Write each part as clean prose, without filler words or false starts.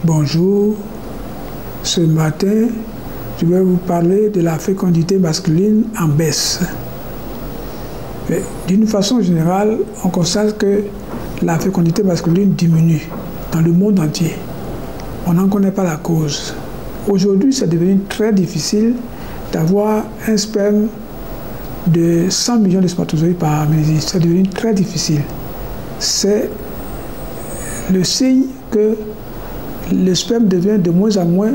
Bonjour, ce matin, je vais vous parler de la fécondité masculine en baisse. D'une façon générale, on constate que la fécondité masculine diminue dans le monde entier. On n'en connaît pas la cause. Aujourd'hui, c'est devenu très difficile d'avoir un sperme de 100 millions de spermatozoïdes par millilitre. C'est devenu très difficile. C'est le signe que le sperme devient de moins en moins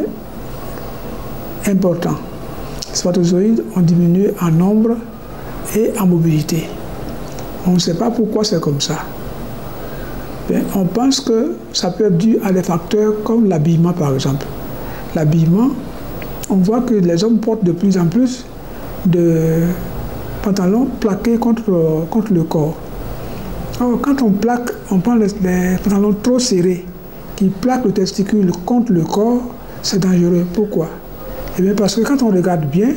important. Les spermatozoïdes ont diminué en nombre et en mobilité. On ne sait pas pourquoi c'est comme ça. On pense que ça peut être dû à des facteurs comme l'habillement par exemple. L'habillement, on voit que les hommes portent de plus en plus de pantalons plaqués contre le corps. Alors, quand on plaque, on prend les pantalons trop serrés qui plaquent le testicule contre le corps, c'est dangereux. Pourquoi? Eh bien parce que quand on regarde bien,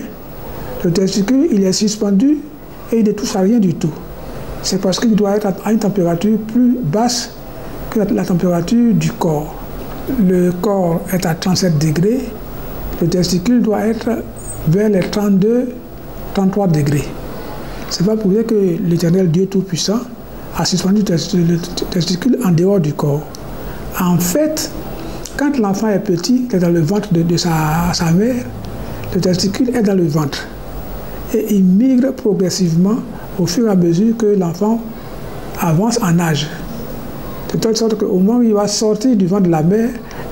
le testicule il est suspendu et il ne touche à rien du tout. C'est parce qu'il doit être à une température plus basse que la température du corps. Le corps est à 37 degrés, le testicule doit être vers les 32-33 degrés. C'est pas pour dire que l'Éternel Dieu Tout-Puissant a suspendu le testicule en dehors du corps. En fait, quand l'enfant est petit, il est dans le ventre de sa mère, le testicule est dans le ventre. Et il migre progressivement au fur et à mesure que l'enfant avance en âge. De telle sorte qu'au moment où il va sortir du ventre de la mère,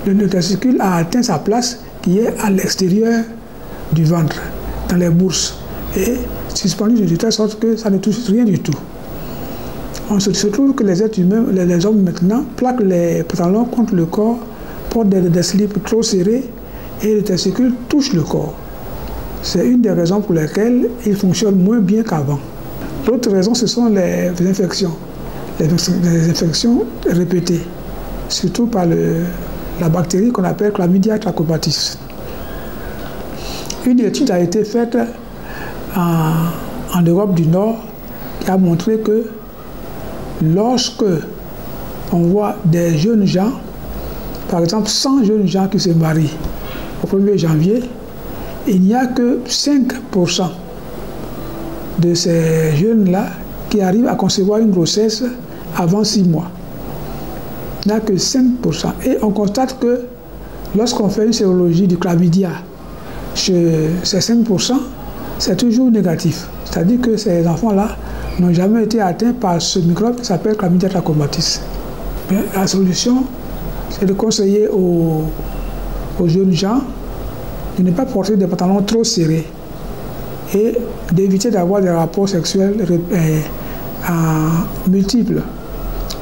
le testicule a atteint sa place qui est à l'extérieur du ventre, dans les bourses. Et suspendu de telle sorte que ça ne touche rien du tout. On se trouve que les êtres humains, les hommes maintenant, plaquent les pantalons contre le corps, portent des slips trop serrés et le testicule touche le corps. C'est une des raisons pour lesquelles il fonctionne moins bien qu'avant. L'autre raison, ce sont les infections. Les infections répétées, surtout par la bactérie qu'on appelle Chlamydia trachomatis. Une étude a été faite en Europe du Nord qui a montré que lorsque on voit des jeunes gens, par exemple 100 jeunes gens qui se marient au 1er janvier, il n'y a que 5% de ces jeunes-là qui arrivent à concevoir une grossesse avant 6 mois. Il n'y a que 5%. Et on constate que lorsqu'on fait une sérologie du chlamydia chez ces 5%, c'est toujours négatif. C'est-à-dire que ces enfants-là n'ont jamais été atteints par ce microbe qui s'appelle Chlamydia trachomatis. La solution, c'est de conseiller aux jeunes gens de ne pas porter des pantalons trop serrés et d'éviter d'avoir des rapports sexuels multiples.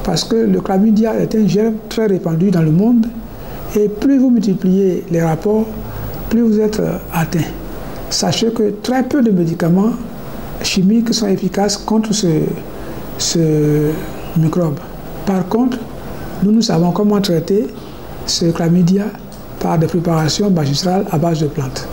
Parce que le chlamydia est un germe très répandu dans le monde et plus vous multipliez les rapports, plus vous êtes atteint. Sachez que très peu de médicaments chimiques sont efficaces contre ce microbe. Par contre, nous savons comment traiter ce chlamydia par des préparations magistrales à base de plantes.